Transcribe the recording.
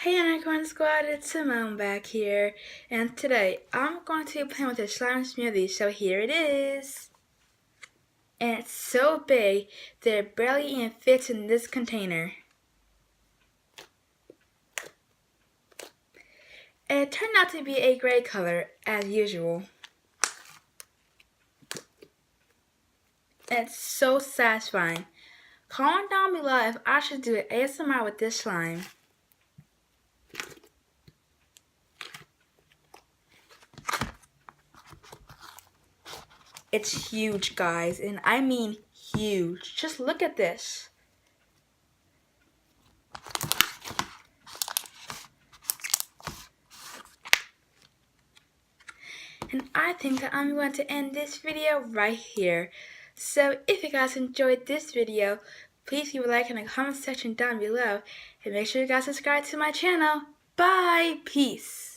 Hey Unicorn Squad, it's Simone back here, and today I'm going to be playing with a slime smoothie, so here it is. And it's so big that it barely even fits in this container. And it turned out to be a gray color, as usual. And it's so satisfying. Comment down below if I should do an ASMR with this slime. It's huge, guys, and I mean huge. Just look at this. And I think that I'm going to end this video right here. So if you guys enjoyed this video, please leave a like in the comment section down below. And make sure you guys subscribe to my channel. Bye! Peace!